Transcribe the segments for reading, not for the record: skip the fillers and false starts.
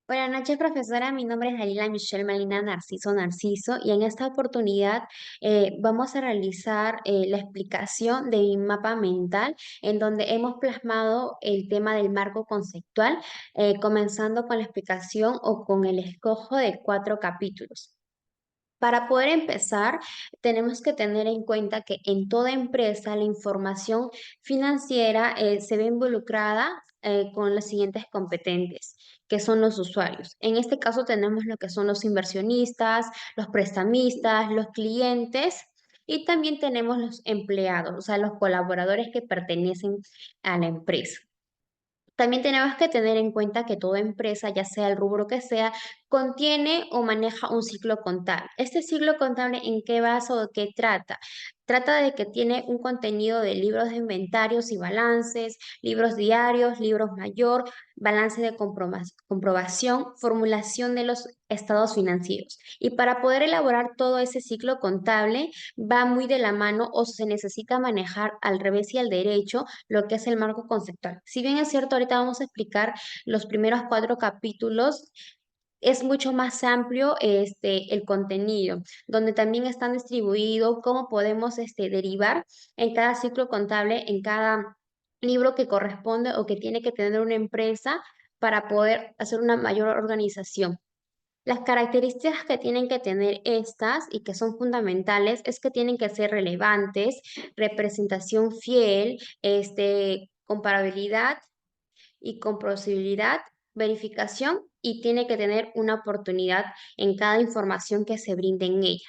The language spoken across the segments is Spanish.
Buenas noches, profesora. Mi nombre es Dalila Michelle Malina Narciso y en esta oportunidad vamos a realizar la explicación de mi mapa mental en donde hemos plasmado el tema del marco conceptual, comenzando con la explicación o con el escojo de 4 capítulos. Para poder empezar, tenemos que tener en cuenta que en toda empresa la información financiera se ve involucrada con las siguientes competentes, que son los usuarios. En este caso tenemos lo que son los inversionistas, los prestamistas, los clientes y también tenemos los empleados, o sea, los colaboradores que pertenecen a la empresa. También tenemos que tener en cuenta que toda empresa, ya sea el rubro que sea, contiene o maneja un ciclo contable. ¿Este ciclo contable en qué basa o de qué trata? Trata de que tiene un contenido de libros de inventarios y balances, libros diarios, libros mayor, balance de comprobación, formulación de los estados financieros. Y para poder elaborar todo ese ciclo contable, va muy de la mano o se necesita manejar al revés y al derecho lo que es el marco conceptual. Si bien es cierto, ahorita vamos a explicar los primeros 4 capítulos, es mucho más amplio el contenido, donde también están distribuidos cómo podemos derivar en cada ciclo contable, en cada libro que corresponde o que tiene que tener una empresa para poder hacer una mayor organización. Las características que tienen que tener estas y que son fundamentales es que tienen que ser relevantes, representación fiel, comparabilidad y composibilidad, verificación y tiene que tener una oportunidad en cada información que se brinde en ella.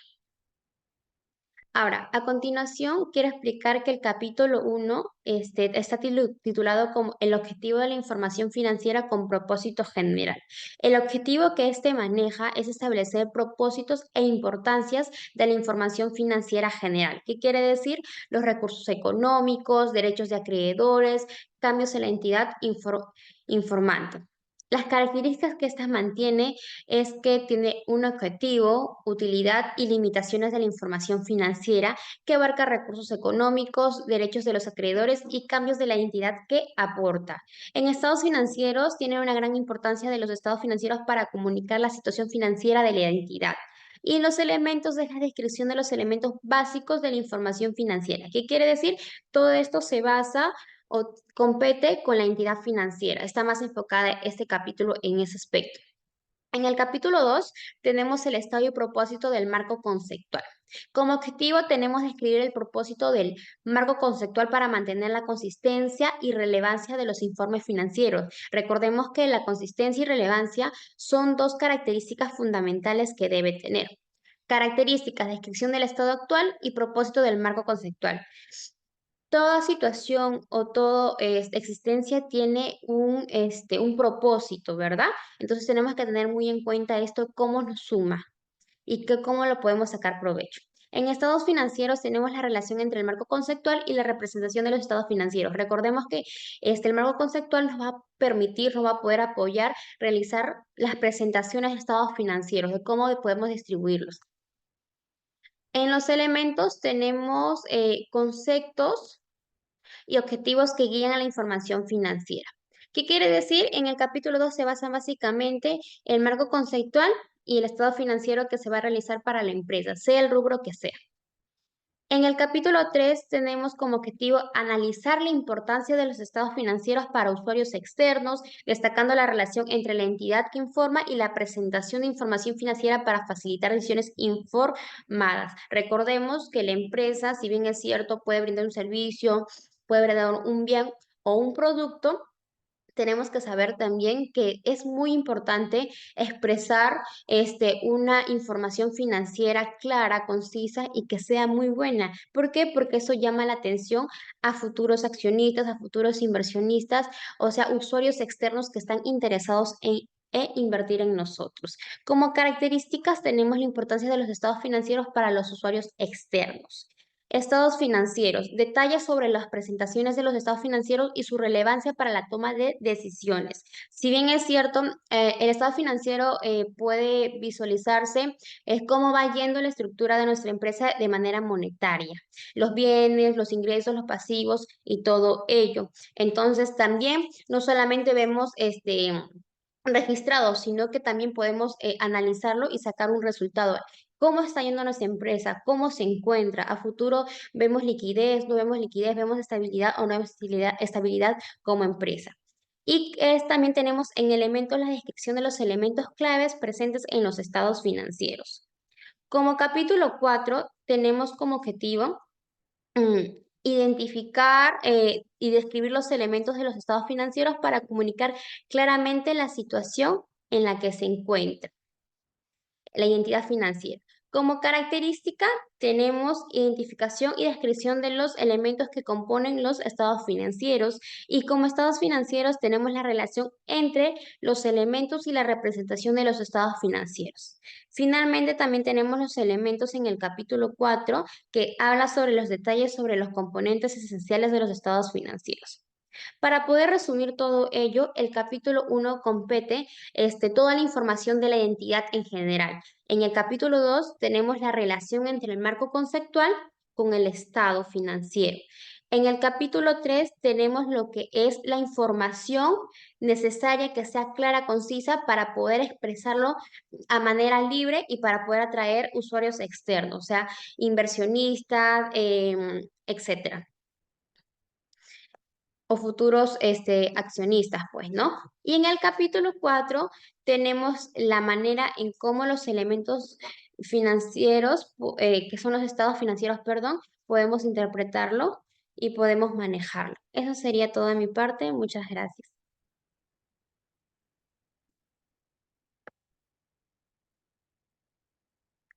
Ahora, a continuación, quiero explicar que el capítulo 1 está titulado como El objetivo de la información financiera con propósito general. El objetivo que este maneja es establecer propósitos e importancias de la información financiera general. ¿Qué quiere decir? Los recursos económicos, derechos de acreedores, cambios en la entidad informante. Las características que ésta mantiene es que tiene un objetivo, utilidad y limitaciones de la información financiera que abarca recursos económicos, derechos de los acreedores y cambios de la entidad que aporta. En estados financieros tiene una gran importancia de los estados financieros para comunicar la situación financiera de la entidad. Y los elementos de la descripción de los elementos básicos de la información financiera. ¿Qué quiere decir? Todo esto se basa o compete con la entidad financiera. Está más enfocada este capítulo en ese aspecto. En el capítulo 2 tenemos el estado y propósito del marco conceptual. Como objetivo tenemos describir el propósito del marco conceptual para mantener la consistencia y relevancia de los informes financieros. Recordemos que la consistencia y relevancia son 2 características fundamentales que debe tener. Características, descripción del estado actual y propósito del marco conceptual. Toda situación o toda existencia tiene un propósito, ¿verdad? Entonces tenemos que tener muy en cuenta esto, cómo nos suma y cómo lo podemos sacar provecho. En estados financieros tenemos la relación entre el marco conceptual y la representación de los estados financieros. Recordemos que el marco conceptual nos va a permitir, nos va a poder apoyar realizar las presentaciones de estados financieros, de cómo podemos distribuirlos. En los elementos tenemos conceptos y objetivos que guían a la información financiera. ¿Qué quiere decir? En el capítulo 2 se basa básicamente el marco conceptual y el estado financiero que se va a realizar para la empresa, sea el rubro que sea. En el capítulo 3 tenemos como objetivo analizar la importancia de los estados financieros para usuarios externos, destacando la relación entre la entidad que informa y la presentación de información financiera para facilitar decisiones informadas. Recordemos que la empresa, si bien es cierto, puede brindar un servicio, puede brindar un bien o un producto, tenemos que saber también que es muy importante expresar una información financiera clara, concisa y que sea muy buena. ¿Por qué? Porque eso llama la atención a futuros accionistas, a futuros inversionistas, o sea, usuarios externos que están interesados en invertir en nosotros. Como características tenemos la importancia de los estados financieros para los usuarios externos. Estados financieros. Detalles sobre las presentaciones de los estados financieros y su relevancia para la toma de decisiones. Si bien es cierto, el estado financiero puede visualizarse cómo va yendo la estructura de nuestra empresa de manera monetaria, los bienes, los ingresos, los pasivos y todo ello. Entonces, también no solamente vemos registrado, sino que también podemos analizarlo y sacar un resultado. ¿Cómo está yendo nuestra empresa? ¿Cómo se encuentra? A futuro vemos liquidez, no vemos liquidez, vemos estabilidad o no vemos estabilidad como empresa. Y también tenemos en elementos la descripción de los elementos claves presentes en los estados financieros. Como capítulo 4 tenemos como objetivo identificar y describir los elementos de los estados financieros para comunicar claramente la situación en la que se encuentra la identidad financiera. Como característica, tenemos identificación y descripción de los elementos que componen los estados financieros y como estados financieros tenemos la relación entre los elementos y la representación de los estados financieros. Finalmente, también tenemos los elementos en el capítulo 4 que habla sobre los detalles sobre los componentes esenciales de los estados financieros. Para poder resumir todo ello, el capítulo 1 compete toda la información de la identidad en general. En el capítulo 2 tenemos la relación entre el marco conceptual con el estado financiero. En el capítulo 3 tenemos lo que es la información necesaria que sea clara, concisa para poder expresarlo a manera libre y para poder atraer usuarios externos, o sea, inversionistas, etcétera o futuros accionistas, pues, ¿no? Y en el capítulo 4 tenemos la manera en cómo los elementos financieros, que son los estados financieros, perdón, podemos interpretarlo y podemos manejarlo. Eso sería todo de mi parte. Muchas gracias.